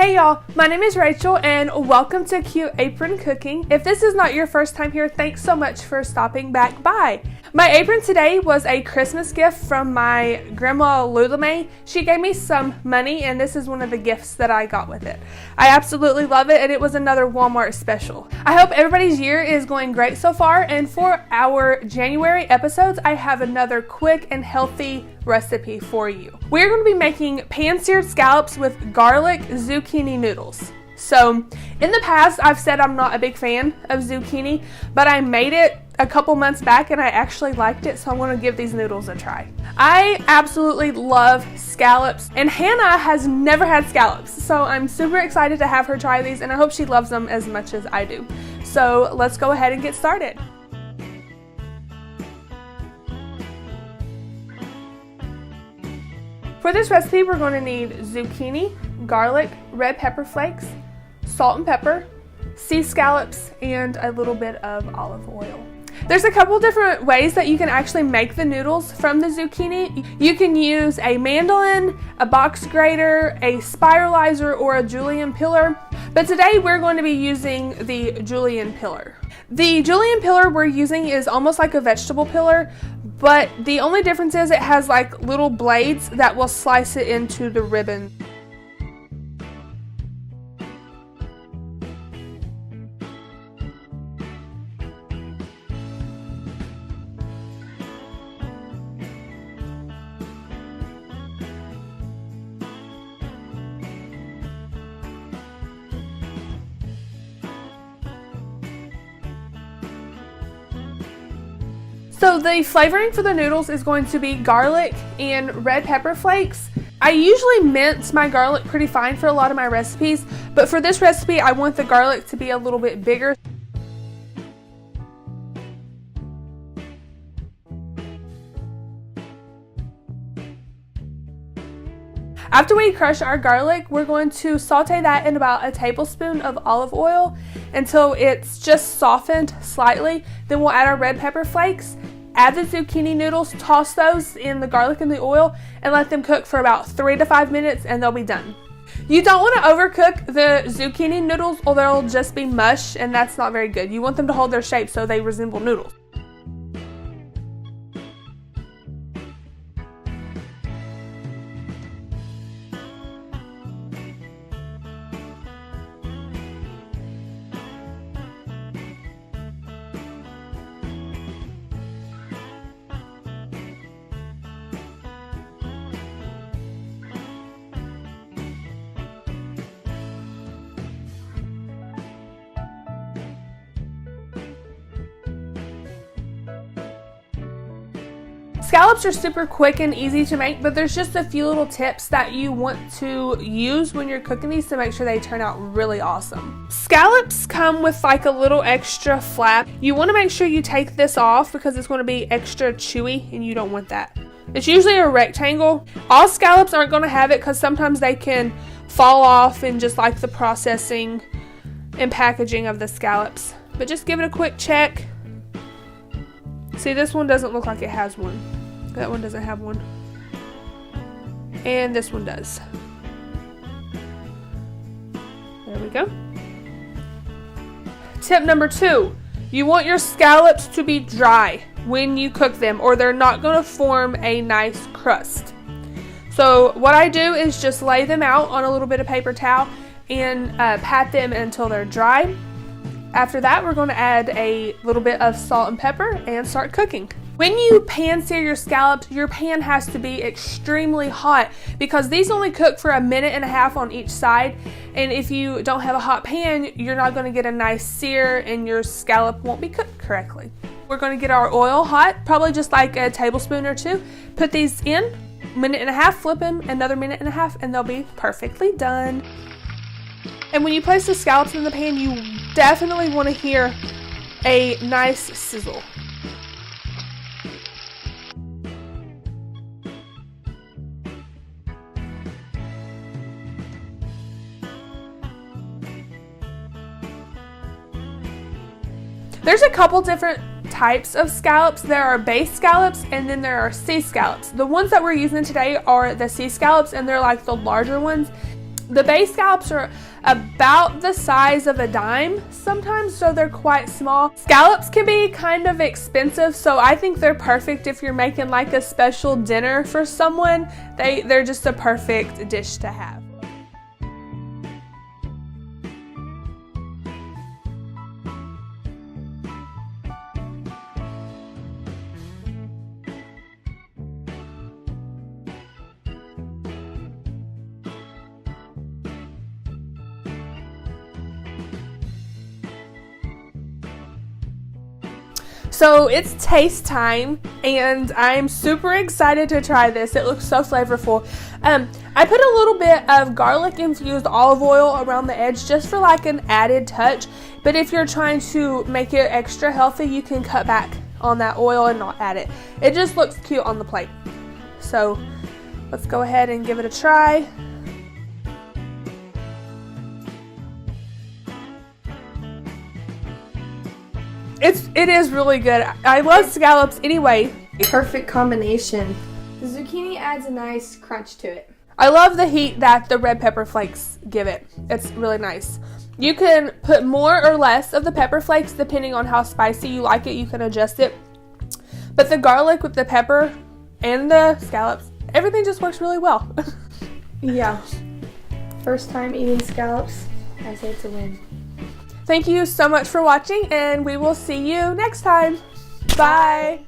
Hey y'all, my name is Rachel and welcome to Cute Apron Cooking. If this is not your first time here, thanks so much for stopping back by. My apron today was a Christmas gift from my grandma Lulame. She gave me some money and this is one of the gifts that I got with it. I absolutely love it and it was another Walmart special. I hope everybody's year is going great so far, and for our January episodes, I have another quick and healthy recipe for you. We're going to be making pan-seared scallops with garlic zucchini noodles. So in the past, I've said I'm not a big fan of zucchini, but I made it a couple months back and I actually liked it, so I'm going to give these noodles a try. I absolutely love scallops, and Hannah has never had scallops, so I'm super excited to have her try these, and I hope she loves them as much as I do. So let's go ahead and get started. For this recipe, we're going to need zucchini, garlic, red pepper flakes, salt and pepper, sea scallops, and a little bit of olive oil. There's a couple different ways that you can actually make the noodles from the zucchini. You can use a mandolin, a box grater, a spiralizer, or a julienne pillar. But today we're going to be using the julienne pillar. The julienne pillar we're using is almost like a vegetable pillar, but the only difference is it has like little blades that will slice it into the ribbon. So the flavoring for the noodles is going to be garlic and red pepper flakes. I usually mince my garlic pretty fine for a lot of my recipes, but for this recipe I want the garlic to be a little bit bigger. After we crush our garlic, we're going to saute that in about a tablespoon of olive oil until it's just softened slightly. Then we'll add our red pepper flakes, add the zucchini noodles, toss those in the garlic and the oil, and let them cook for about 3 to 5 minutes and they'll be done. You don't want to overcook the zucchini noodles or they'll just be mush, and that's not very good. You want them to hold their shape so they resemble noodles. Scallops are super quick and easy to make, but there's just a few little tips that you want to use when you're cooking these to make sure they turn out really awesome. Scallops come with like a little extra flap. You want to make sure you take this off because it's going to be extra chewy and you don't want that. It's usually a rectangle. All scallops aren't going to have it because sometimes they can fall off in just like the processing and packaging of the scallops. But just give it a quick check. See, this one doesn't look like it has one. That one doesn't have one. And this one does. There we go. Tip number 2. You want your scallops to be dry when you cook them, or they're not going to form a nice crust. So what I do is just lay them out on a little bit of paper towel and pat them until they're dry. After that, we're going to add a little bit of salt and pepper and start cooking. When you pan sear your scallops, your pan has to be extremely hot because these only cook for 1.5 minutes on each side. And if you don't have a hot pan, you're not going to get a nice sear and your scallop won't be cooked correctly. We're going to get our oil hot, probably just like a tablespoon or 2. Put these in, 1.5 minutes, flip them, another 1.5 minutes, and they'll be perfectly done. And when you place the scallops in the pan, you definitely want to hear a nice sizzle. There's a couple different types of scallops. There are base scallops and then there are sea scallops. The ones that we're using today are the sea scallops, and they're like the larger ones. The bay scallops are about the size of a dime sometimes, so they're quite small. Scallops can be kind of expensive, so I think they're perfect if you're making like a special dinner for someone. They're just a perfect dish to have. So it's taste time, and I'm super excited to try this. It looks so flavorful. I put a little bit of garlic infused olive oil around the edge just for like an added touch. But if you're trying to make it extra healthy, you can cut back on that oil and not add it. It just looks cute on the plate. So let's go ahead and give it a try. It is really good. I love scallops anyway. Perfect combination. The zucchini adds a nice crunch to it. I love the heat that the red pepper flakes give it. It's really nice. You can put more or less of the pepper flakes depending on how spicy you like it. You can adjust it. But the garlic with the pepper and the scallops, everything just works really well. Yeah. First time eating scallops, I say it's a win. Thank you so much for watching, and we will see you next time. Bye.